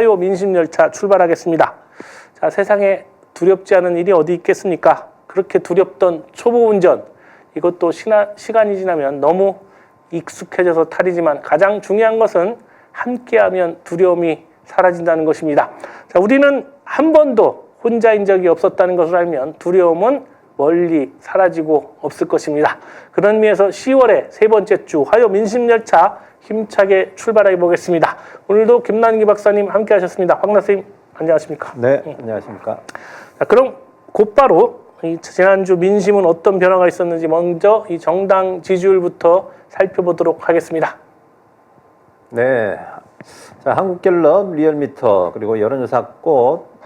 화요 민심열차 출발하겠습니다. 자, 세상에 두렵지 않은 일이 어디 있겠습니까? 그렇게 두렵던 초보 운전, 이것도 시간이 지나면 너무 익숙해져서 탈이지만 가장 중요한 것은 함께하면 두려움이 사라진다는 것입니다. 자, 우리는 한 번도 혼자인 적이 없었다는 것을 알면 두려움은 멀리 사라지고 없을 것입니다. 그런 의미에서 10월의 세 번째 주 화요 민심열차 힘차게 출발해 보겠습니다. 오늘도 김남기 박사님 함께 하셨습니다. 황 선생님 안녕하십니까? 네, 안녕하십니까? 자, 그럼 곧바로 이 지난주 민심은 어떤 변화가 있었는지 먼저 이 정당 지지율부터 살펴보도록 하겠습니다. 네, 자, 한국갤럽, 리얼미터 그리고 여론조사 꽃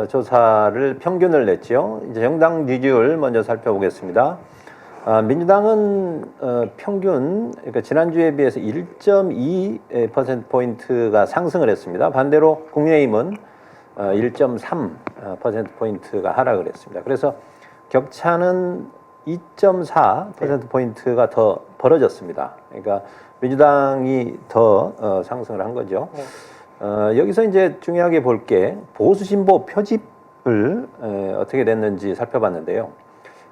조사를 평균을 냈죠. 이제 정당 지지율 먼저 살펴보겠습니다. 민주당은 평균 그러니까 지난주에 비해서 1.2%포인트가 상승을 했습니다. 반대로 국민의힘은 1.3%포인트가 하락을 했습니다. 그래서 격차는 2.4%포인트가 더 벌어졌습니다. 그러니까 민주당이 더 상승을 한 거죠. 여기서 이제 중요하게 볼 게 보수 진보 표집을 어떻게 됐는지 살펴봤는데요.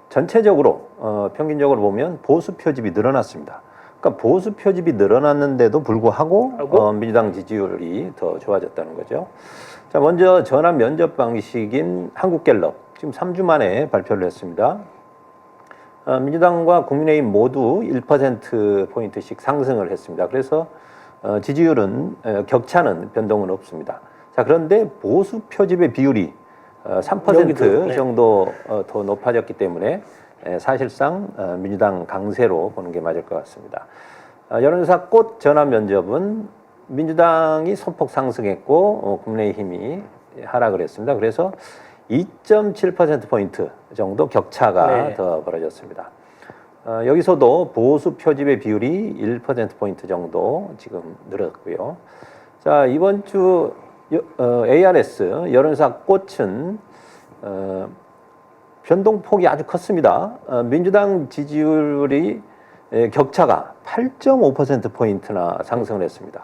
전체적으로 평균적으로 보면 보수 표집이 늘어났습니다. 그러니까 보수 표집이 늘어났는데도 불구하고 민주당 지지율이 더 좋아졌다는 거죠. 자, 먼저 전화 면접 방식인 한국갤럽 지금 3주 만에 발표를 했습니다. 민주당과 국민의힘 모두 1%포인트씩 상승을 했습니다. 그래서 지지율은 격차는 변동은 없습니다. 자, 그런데 보수 표집의 비율이 3% 정도 더 높아졌기 때문에 사실상 민주당 강세로 보는 게 맞을 것 같습니다. 여론조사 꽃 전화 면접은 민주당이 소폭 상승했고 국민의힘이 하락을 했습니다. 그래서 2.7%포인트 정도 격차가 더 벌어졌습니다. 여기서도 보수 표집의 비율이 1%포인트 정도 지금 늘었고요. 자, 이번 주 ARS 여론조사 꽃은 변동폭이 아주 컸습니다. 민주당 지지율이 격차가 8.5%포인트나 상승을 했습니다.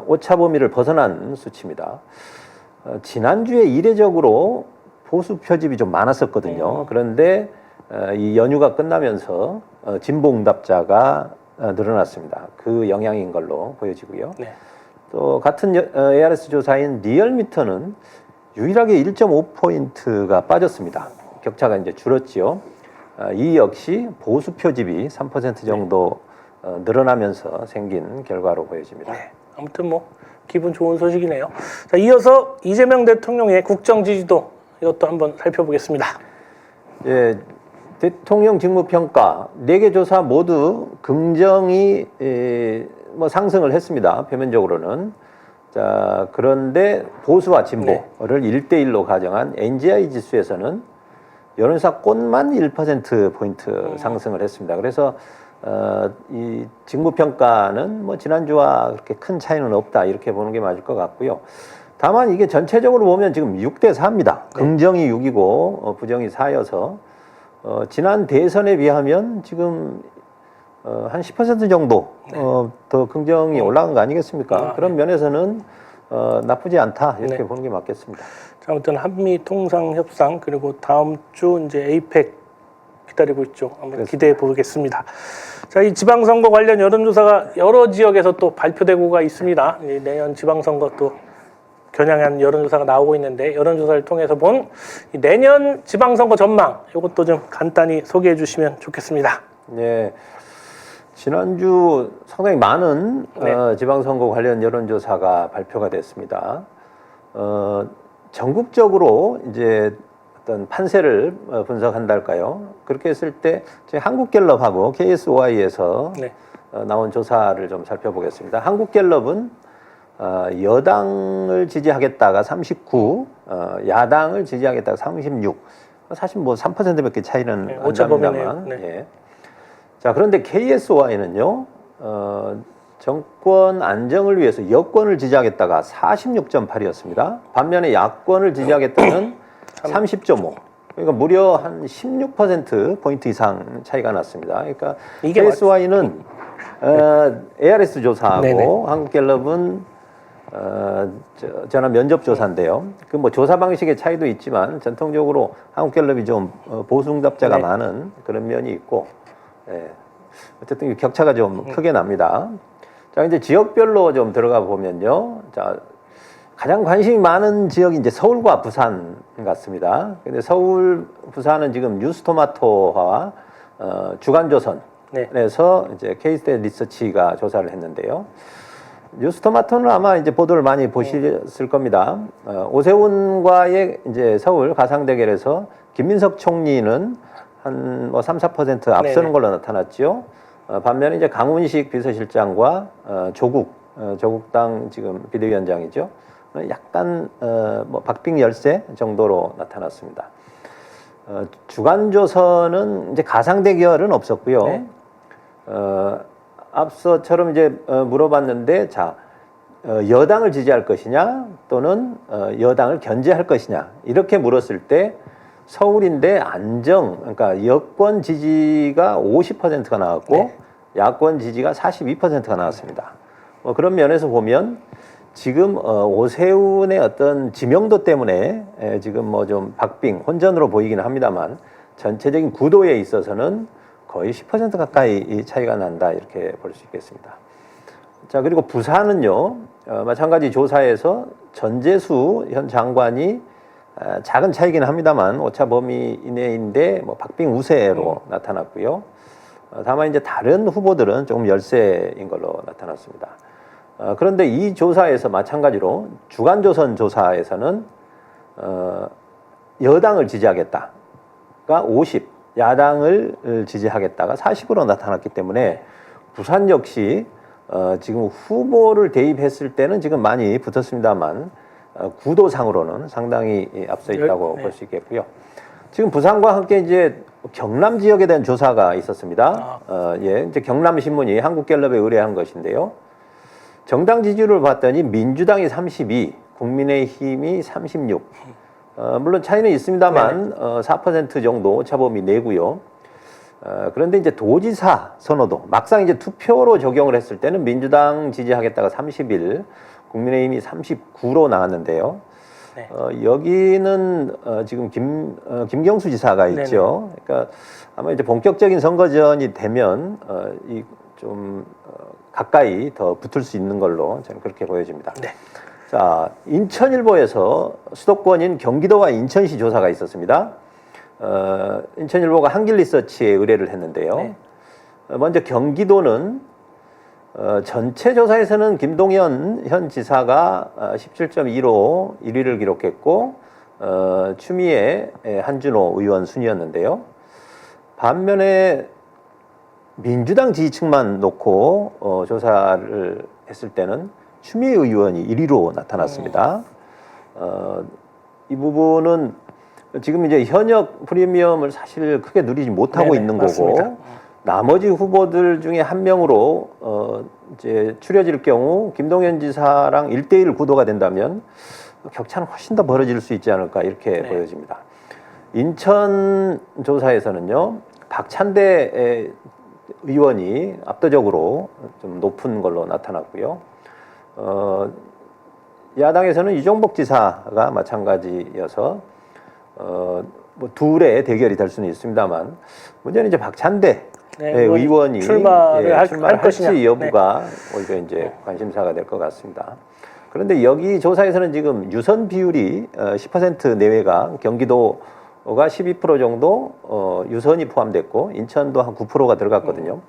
오차 범위를 벗어난 수치입니다. 지난주에 이례적으로 보수 표집이 좀 많았었거든요. 그런데 이 연휴가 끝나면서 진보 응답자가 늘어났습니다. 그 영향인 걸로 보여지고요. 또 같은 ARS 조사인 리얼미터는 유일하게 1.5포인트가 빠졌습니다. 격차가 이제 줄었지요. 이 역시 보수 표집이 3% 정도 늘어나면서 생긴 결과로 보여집니다. 아무튼 뭐 기분 좋은 소식이네요. 자, 이어서 이재명 대통령의 국정 지지도 이것도 한번 살펴보겠습니다. 예, 대통령 직무평가 4개 조사 모두 긍정이 뭐 상승을 했습니다. 표면적으로는. 자, 그런데 보수와 진보를 1대1로 가정한 NGI 지수에서는 여론조사 꽃만 1%포인트 상승을 했습니다. 그래서 이 직무평가는 뭐 지난주와 그렇게 큰 차이는 없다 이렇게 보는 게 맞을 것 같고요. 다만 이게 전체적으로 보면 지금 6대4입니다. 긍정이 6이고 부정이 4여서 지난 대선에 비하면 지금 한 10% 정도 더 긍정이 올라간 거 아니겠습니까? 그런 면에서는 나쁘지 않다 이렇게 보는 게 맞겠습니다. 자, 아무튼 한미 통상 협상 그리고 다음 주 이제 에이펙 기다리고 있죠. 한번 기대해 보겠습니다. 자, 이 지방선거 관련 여론조사가 여러 지역에서 또 발표되고가 있습니다. 내년 지방선거 또 겨냥한 여론조사가 나오고 있는데 여론조사를 통해서 본 내년 지방선거 전망 이것도 좀 간단히 소개해 주시면 좋겠습니다. 네. 지난주 상당히 많은 지방선거 관련 여론조사가 발표가 됐습니다. 전국적으로 이제 어떤 판세를 분석한달까요? 그렇게 했을 때 한국갤럽하고 KSOI에서 나온 조사를 좀 살펴보겠습니다. 한국갤럽은 여당을 지지하겠다가 39, 야당을 지지하겠다가 36. 사실 뭐 3%밖에 차이는 안 납니다만. 자, 그런데 KSOI는요, 정권 안정을 위해서 여권을 지지하겠다가 46.8이었습니다. 반면에 야권을 지지하겠다는 30.5. 그러니까 무려 한 16%포인트 이상 차이가 났습니다. 그러니까 KSOI는 ARS 조사하고 한국갤럽은 전화 면접 조사인데요. 그 뭐 조사 방식의 차이도 있지만 전통적으로 한국갤럽이 좀 보수응답자가 네. 많은 그런 면이 있고, 예. 어쨌든 격차가 좀 크게 납니다. 자, 이제 지역별로 좀 들어가 보면요. 자, 가장 관심이 많은 지역이 이제 서울과 부산 같습니다. 근데 서울, 부산은 지금 뉴스토마토와 주간조선에서 네. 이제 케이스테이트 리서치가 조사를 했는데요. 뉴스토마토는 아마 이제 보도를 많이 보셨을 겁니다. 오세훈과의 이제 서울 가상 대결에서 김민석 총리는 한 뭐 3, 4% 앞서는 네네. 걸로 나타났죠. 반면에 이제 강훈식 비서실장과 조국당 지금 비대위원장이죠. 약간 뭐 박빙 열세 정도로 나타났습니다. 주간조선은 이제 가상 대결은 없었고요. 네. 앞서처럼 이제 물어봤는데, 자, 여당을 지지할 것이냐 또는 여당을 견제할 것이냐 이렇게 물었을 때 서울인데 그러니까 여권 지지가 50%가 나왔고 네. 야권 지지가 42%가 나왔습니다. 그런 면에서 보면 지금 오세훈의 어떤 지명도 때문에 지금 뭐 좀 박빙 혼전으로 보이기는 합니다만 전체적인 구도에 있어서는 거의 10% 가까이 이 차이가 난다 이렇게 볼 수 있겠습니다. 자, 그리고 부산은요, 마찬가지 조사에서 전재수 현 장관이 작은 차이긴 합니다만 오차 범위 이내인데 뭐 박빙 우세로 나타났고요. 다만 이제 다른 후보들은 조금 열세인 걸로 나타났습니다. 그런데 이 조사에서 마찬가지로 주간조선 조사에서는 여당을 지지하겠다가 50, 야당을 지지하겠다가 40으로 나타났기 때문에 부산 역시 지금 후보를 대입했을 때는 지금 많이 붙었습니다만 구도상으로는 상당히 앞서 있다고 볼 수 있겠고요. 지금 부산과 함께 이제 경남 지역에 대한 조사가 있었습니다. 이제 경남신문이 한국갤럽에 의뢰한 것인데요. 정당 지지율을 봤더니 민주당이 32, 국민의힘이 36. 물론 차이는 있습니다만 4% 정도 차범위 내고요. 그런데 이제 도지사 선호도 막상 이제 투표로 적용을 했을 때는 민주당 지지하겠다가 31, 국민의힘이 39로 나왔는데요. 네. 여기는 지금 김경수 지사가 있죠. 그러니까 아마 이제 본격적인 선거전이 되면 가까이 더 붙을 수 있는 걸로 저는 그렇게 보여집니다. 네. 자, 인천일보에서 수도권인 경기도와 인천시 조사가 있었습니다. 인천일보가 한길리서치에 의뢰를 했는데요. 네. 먼저 경기도는 전체 조사에서는 김동연 현 지사가 17.2로 1위를 기록했고 추미애 한준호 의원 순이었는데요. 반면에 민주당 지지층만 놓고 조사를 했을 때는 추미애 의원이 1위로 나타났습니다. 이 부분은 지금 이제 현역 프리미엄을 사실 크게 누리지 못하고 네네, 있는 맞습니다. 거고 나머지 후보들 중에 한 명으로 이제 추려질 경우 김동연 지사랑 1대1 구도가 된다면 격차는 훨씬 더 벌어질 수 있지 않을까 이렇게 보여집니다. 인천 조사에서는요, 박찬대 의원이 압도적으로 좀 높은 걸로 나타났고요. 야당에서는 이종복 지사가 마찬가지여서 뭐 둘의 대결이 될 수는 있습니다만 문제는 이제 박찬대 의원이 출마를 할 것이냐. 할지 여부가 오히려 이제 관심사가 될 것 같습니다. 그런데 여기 조사에서는 지금 유선 비율이 10% 내외가 경기도가 12% 정도 유선이 포함됐고 인천도 한 9%가 들어갔거든요.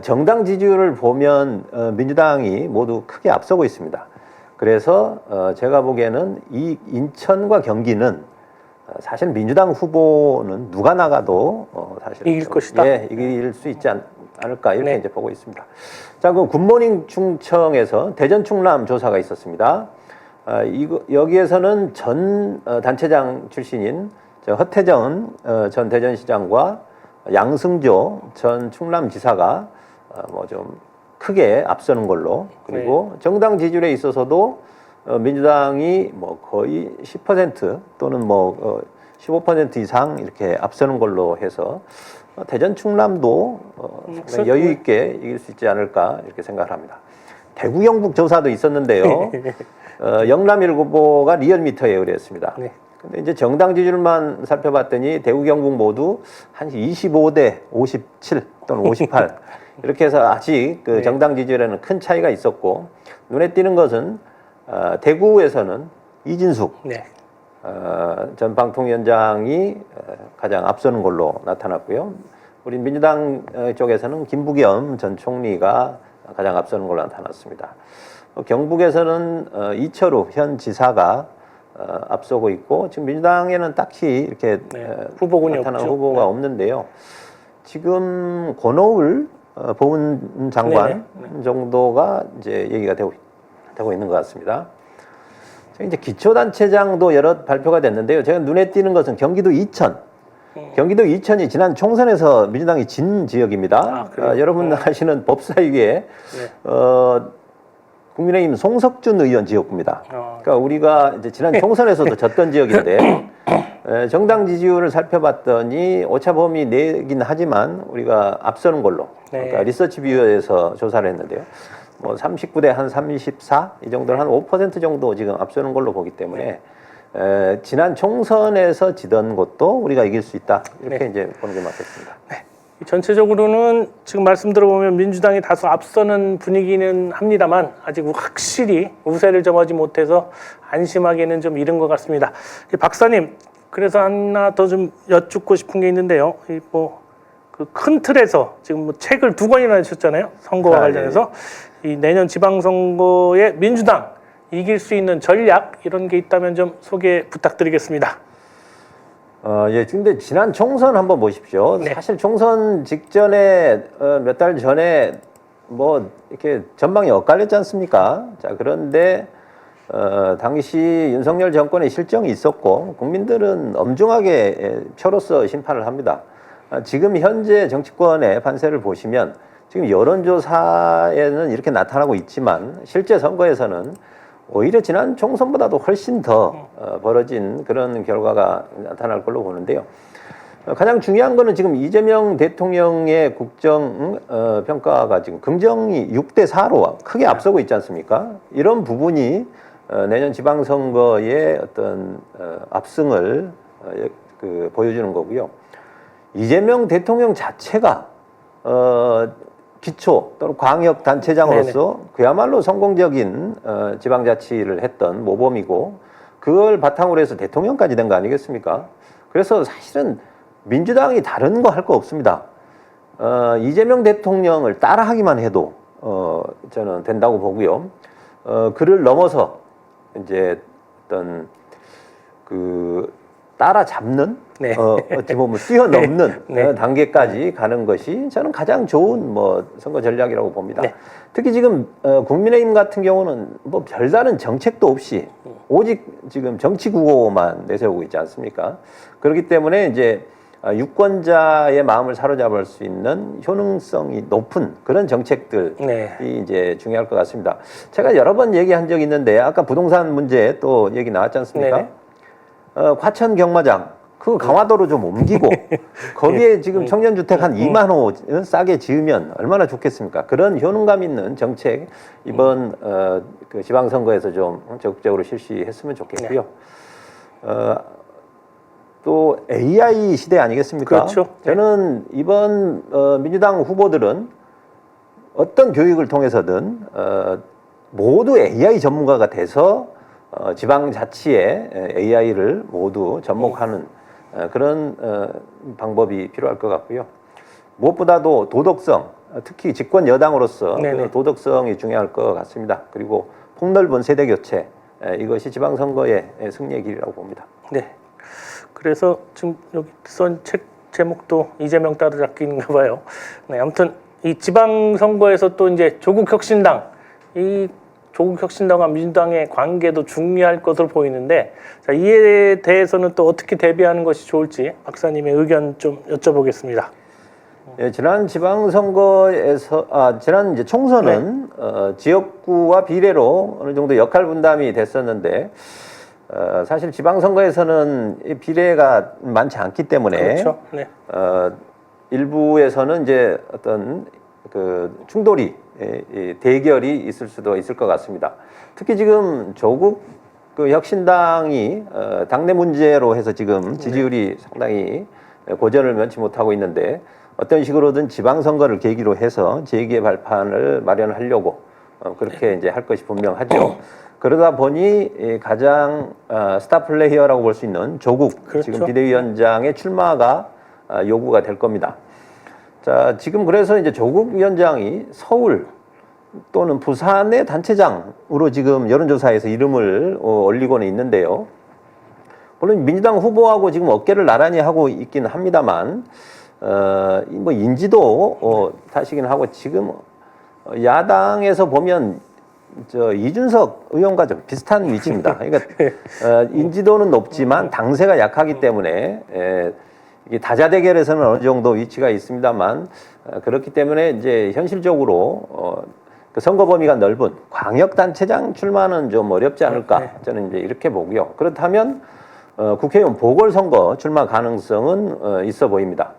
정당 지지율을 보면 민주당이 모두 크게 앞서고 있습니다. 그래서 제가 보기에는 이 인천과 경기는 사실 민주당 후보는 누가 나가도 사실 이길 것이다. 예, 이길 수 있지 않을까 이렇게 이제 보고 있습니다. 자, 그 굿모닝 충청에서 대전 충남 조사가 있었습니다. 여기에서는 전 단체장 출신인 허태전 전 대전시장과 양승조 전 충남지사가 뭐 좀 크게 앞서는 걸로, 그리고 정당 지지율에 있어서도 민주당이 뭐 거의 10% 또는 뭐 15% 이상 이렇게 앞서는 걸로 해서 대전 충남도 여유 있게 이길 수 있지 않을까 이렇게 생각을 합니다. 대구 경북 조사도 있었는데요. 영남 7후보가 리얼미터에 의뢰했습니다. 네. 근데 이제 정당 지지율만 살펴봤더니 대구 경북 모두 한 25대 57 또는 58 이렇게 해서 아직 그 네. 정당 지지율에는 큰 차이가 있었고 눈에 띄는 것은 대구에서는 이진숙 네. 전 방통위원장이 가장 앞서는 걸로 나타났고요. 우리 민주당 쪽에서는 김부겸 전 총리가 가장 앞서는 걸로 나타났습니다. 경북에서는 이철우 현 지사가 앞서고 있고 지금 민주당에는 딱히 이렇게 후보군이 나타난 없죠. 후보가 없는데요. 지금 권오을 보훈장관 정도가 이제 얘기가 되고 있는 것 같습니다. 이제 기초단체장도 여러 발표가 됐는데요. 제가 눈에 띄는 것은 경기도 이천. 경기도 이천이 지난 총선에서 민주당이 진 지역입니다. 여러분 아시는 법사위에 국민의힘 송석준 의원 지역구입니다. 그러니까 우리가 이제 지난 총선에서도 졌던 지역인데 정당 지지율을 살펴봤더니 오차범위 내긴 하지만 우리가 앞서는 걸로 그러니까 리서치 뷰어에서 조사를 했는데요. 뭐 39대 한 34 이 정도는 한 5% 정도 지금 앞서는 걸로 보기 때문에 지난 총선에서 지던 것도 우리가 이길 수 있다 이렇게 이제 보는 게 맞겠습니다. 네. 전체적으로는 지금 말씀 들어보면 민주당이 다소 앞서는 분위기는 합니다만 아직 확실히 우세를 점하지 못해서 안심하기에는 좀 이른 것 같습니다. 박사님, 그래서 하나 더 좀 여쭙고 싶은 게 있는데요. 그 큰 틀에서 지금 뭐 책을 2권이나 내셨잖아요. 선거와 관련해서 이 내년 지방선거에 민주당 이길 수 있는 전략 이런 게 있다면 좀 소개 부탁드리겠습니다. 예, 근데 지난 총선 한번 보십시오. 네. 사실 총선 직전에 몇 달 전에 뭐 이렇게 전망이 엇갈렸지 않습니까? 자, 그런데 당시 윤석열 정권의 실정이 있었고 국민들은 엄중하게 표로서 심판을 합니다. 지금 현재 정치권의 판세를 보시면 지금 여론조사에는 이렇게 나타나고 있지만 실제 선거에서는 오히려 지난 총선보다도 훨씬 더 벌어진 그런 결과가 나타날 걸로 보는데요. 가장 중요한 거는 지금 이재명 대통령의 국정 평가가 지금 긍정이 6대 4로 크게 앞서고 있지 않습니까? 이런 부분이 내년 지방선거의 어떤 압승을 보여주는 거고요. 이재명 대통령 자체가 기초 또는 광역 단체장으로서 그야말로 성공적인 지방자치를 했던 모범이고 그걸 바탕으로 해서 대통령까지 된 거 아니겠습니까? 그래서 사실은 민주당이 다른 거 할 거 없습니다. 이재명 대통령을 따라하기만 해도 저는 된다고 보고요. 그를 넘어서 이제 어떤 따라잡는 어찌 보면 뛰어넘는 단계까지 가는 것이 저는 가장 좋은 선거 전략이라고 봅니다. 특히 지금 국민의힘 같은 경우는 뭐 별다른 정책도 없이 오직 지금 정치 구호만 내세우고 있지 않습니까? 그렇기 때문에 이제 유권자의 마음을 사로잡을 수 있는 효능성이 높은 그런 정책들이 이제 중요할 것 같습니다. 제가 여러 번 얘기한 적이 있는데 아까 부동산 문제 또 얘기 나왔지 않습니까? 과천 경마장 그 강화도로 좀 옮기고 거기에 지금 청년주택 한 2만 호 싸게 지으면 얼마나 좋겠습니까? 그런 효능감 있는 정책 이번 그 지방선거에서 좀 적극적으로 실시했으면 좋겠고요. 또 AI 시대 아니겠습니까? 그렇죠. 저는 이번 민주당 후보들은 어떤 교육을 통해서든 모두 AI 전문가가 돼서 지방자치에 AI를 모두 접목하는 그런 방법이 필요할 것 같고요. 무엇보다도 도덕성, 특히 집권 여당으로서 그 도덕성이 중요할 것 같습니다. 그리고 폭넓은 세대 교체, 이것이 지방선거의 승리의 길이라고 봅니다. 네. 그래서 지금 여기 쓴 책 제목도 이재명 따라잡기인가 봐요. 네, 아무튼 이 지방선거에서 또 이제 조국혁신당, 이 조국혁신당과 민주당의 관계도 중요할 것으로 보이는데, 자, 이에 대해서는 또 어떻게 대비하는 것이 좋을지 박사님의 의견 좀 여쭤보겠습니다. 예, 지난 지방선거에서 지난 이제 총선은 지역구와 비례로 어느 정도 역할 분담이 됐었는데 사실 지방선거에서는 이 비례가 많지 않기 때문에 일부에서는 이제 어떤 그 충돌이 대결이 있을 수도 있을 것 같습니다. 특히 지금 조국 그 혁신당이 당내 문제로 해서 지금 지지율이 상당히 고전을 면치 못하고 있는데 어떤 식으로든 지방선거를 계기로 해서 제2의 발판을 마련하려고 그렇게 이제 할 것이 분명하죠. 그러다 보니 가장 스타 플레이어라고 볼 수 있는 조국 그렇죠. 지금 비대위원장의 출마가 요구가 될 겁니다. 자, 지금 그래서 이제 조국 위원장이 서울 또는 부산의 단체장으로 지금 여론조사에서 이름을 올리고는 있는데요. 물론 민주당 후보하고 지금 어깨를 나란히 하고 있긴 합니다만, 뭐 인지도 탓이긴 하고 지금 야당에서 보면 이준석 의원과 좀 비슷한 위치입니다. 그러니까 인지도는 높지만 당세가 약하기 때문에 이 다자 대결에서는 어느 정도 위치가 있습니다만 그렇기 때문에 이제 현실적으로 그 선거 범위가 넓은 광역단체장 출마는 좀 어렵지 않을까 저는 이제 이렇게 보고요. 그렇다면 국회의원 보궐선거 출마 가능성은 있어 보입니다.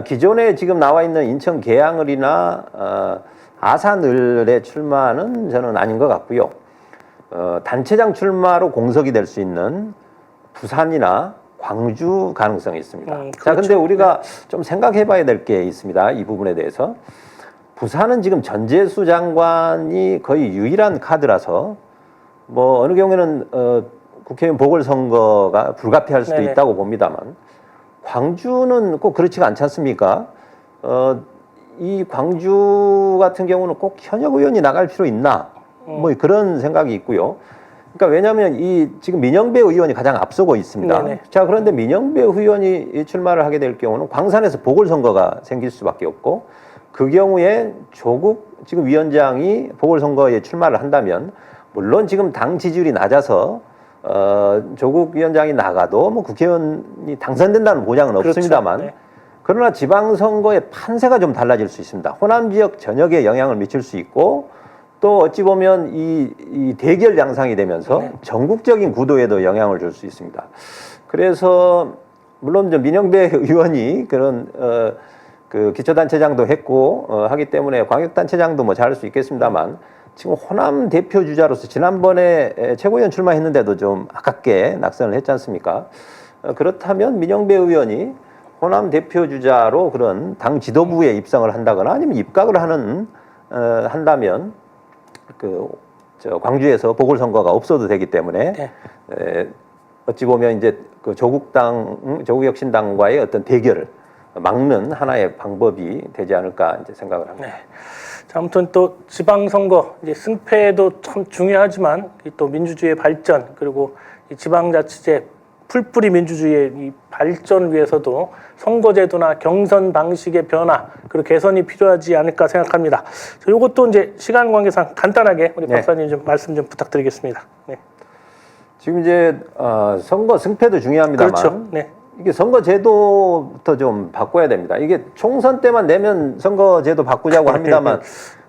기존에 지금 나와 있는 인천 계양을이나 아산을의 출마는 저는 아닌 것 같고요. 단체장 출마로 공석이 될 수 있는 부산이나 광주 가능성이 있습니다. 그렇죠. 자, 근데 우리가 좀 생각해 봐야 될 게 있습니다. 이 부분에 대해서. 부산은 지금 전재수 장관이 거의 유일한 카드라서 뭐 어느 경우에는 국회의원 보궐선거가 불가피할 수도 있다고 봅니다만 광주는 꼭 그렇지가 않지 않습니까? 이 광주 같은 경우는 꼭 현역 의원이 나갈 필요 있나? 뭐 그런 생각이 있고요. 그러니까 왜냐하면 이 지금 민영배 의원이 가장 앞서고 있습니다. 네네. 자, 그런데 민영배 의원이 출마를 하게 될 경우는 광산에서 보궐선거가 생길 수밖에 없고 그 경우에 조국 지금 위원장이 보궐선거에 출마를 한다면 물론 지금 당 지지율이 낮아서 조국 위원장이 나가도 뭐 국회의원이 당선된다는 보장은 그렇죠. 없습니다만 네. 그러나 지방선거의 판세가 좀 달라질 수 있습니다. 호남 지역 전역에 영향을 미칠 수 있고 또 어찌 보면 이 대결 양상이 되면서 전국적인 구도에도 영향을 줄 수 있습니다. 그래서 물론 민영배 의원이 그런 그 기초단체장도 했고 하기 때문에 광역단체장도 뭐 잘할 수 있겠습니다만 지금 호남 대표 주자로서 지난번에 최고위원 출마했는데도 좀 아깝게 낙선을 했지 않습니까? 그렇다면 민영배 의원이 호남 대표 주자로 그런 당 지도부에 입성을 한다거나 아니면 입각을 한다면 광주에서 보궐선거가 없어도 되기 때문에 어찌 보면 이제 그 조국혁신당과의 어떤 대결을 막는 하나의 방법이 되지 않을까 이제 생각을 합니다. 네. 자, 아무튼 또 지방선거 이제 승패도 참 중요하지만 또 민주주의의 발전 그리고 이 지방자치제 풀뿌리 민주주의의 이 발전을 위해서도 선거제도나 경선 방식의 변화 그리고 개선이 필요하지 않을까 생각합니다. 이것도 이제 시간 관계상 간단하게 우리 박사님 좀 말씀 좀 부탁드리겠습니다. 네. 지금 이제 선거 승패도 중요합니다만 그렇죠. 네. 이게 선거제도부터 좀 바꿔야 됩니다. 이게 총선 때만 내면 선거제도 바꾸자고 합니다만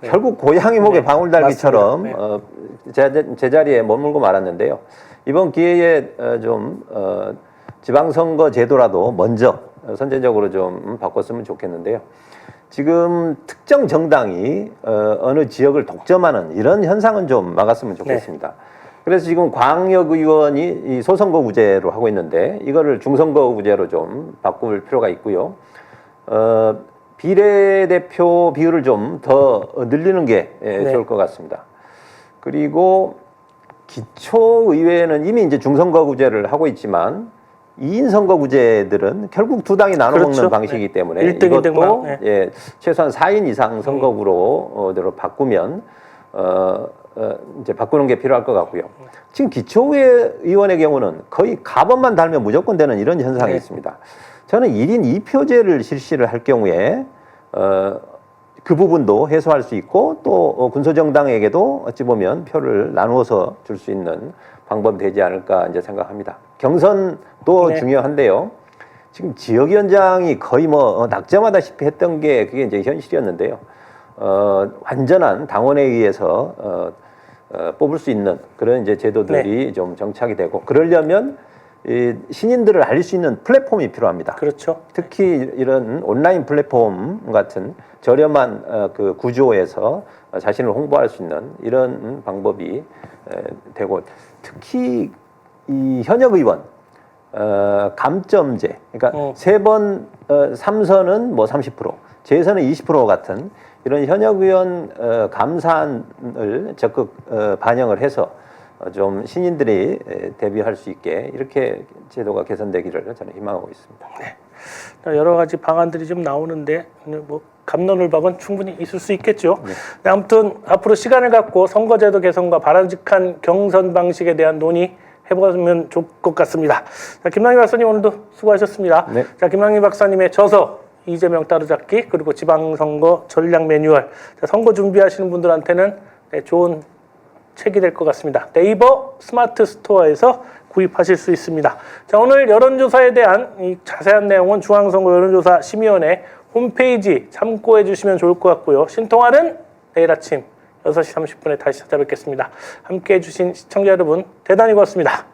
결국 고양이 목에 방울달기처럼 제자리에 머물고 말았는데요. 이번 기회에 좀 지방선거 제도라도 먼저 선제적으로 좀 바꿨으면 좋겠는데요. 지금 특정 정당이 어느 지역을 독점하는 이런 현상은 좀 막았으면 좋겠습니다. 그래서 지금 광역의원이 이 소선거구제로 하고 있는데 이거를 중선거구제로 좀 바꿀 필요가 있고요. 비례대표 비율을 좀 더 늘리는 게 좋을 것 같습니다. 그리고 기초의회는 이미 이제 중선거구제를 하고 있지만 2인 선거구제들은 결국 두 당이 나눠 먹는 방식이기 때문에 이것도 최소한 4인 이상 선거구로 바꾸면 이제 바꾸는 게 필요할 것 같고요. 지금 기초의회 의원의 경우는 거의 가번만 달면 무조건 되는 이런 현상이 있습니다. 저는 1인 2표제를 실시를 할 경우에 그 부분도 해소할 수 있고 또 군소정당에게도 어찌 보면 표를 나누어서 줄 수 있는 방법이 되지 않을까 이제 생각합니다. 경선도 중요한데요. 지금 지역위원장이 거의 뭐 낙점하다시피 했던 게 그게 이제 현실이었는데요. 완전한 당원에 의해서 뽑을 수 있는 그런 이제 제도들이 좀 정착이 되고 그러려면 이 신인들을 알릴 수 있는 플랫폼이 필요합니다. 그렇죠. 특히 이런 온라인 플랫폼 같은 저렴한 그 구조에서 자신을 홍보할 수 있는 이런 방법이 되고, 특히 이 현역 의원 감점제, 그러니까 세 번 3선은 뭐 30%, 재선은 20% 같은 이런 현역 의원 감사안을 적극 반영을 해서 좀 신인들이 대비할 수 있게 이렇게 제도가 개선되기를 저는 희망하고 있습니다. 네. 여러 가지 방안들이 좀 나오는데 뭐 갑론을박은 충분히 있을 수 있겠죠. 네. 아무튼 앞으로 시간을 갖고 선거제도 개선과 바람직한 경선 방식에 대한 논의해보면 좋을 것 같습니다. 자, 김남희 박사님 오늘도 수고하셨습니다. 네. 자, 김남희 박사님의 저서 이재명 따로잡기 그리고 지방선거 전략 매뉴얼, 자, 선거 준비하시는 분들한테는 좋은 책이 될 것 같습니다. 네이버 스마트 스토어에서 구입하실 수 있습니다. 자, 오늘 여론조사에 대한 이 자세한 내용은 중앙선거 여론조사 심의원회 홈페이지 참고해 주시면 좋을 것 같고요. 신통화는 내일 아침 6시 30분에 다시 찾아뵙겠습니다. 함께해 주신 시청자 여러분 대단히 고맙습니다.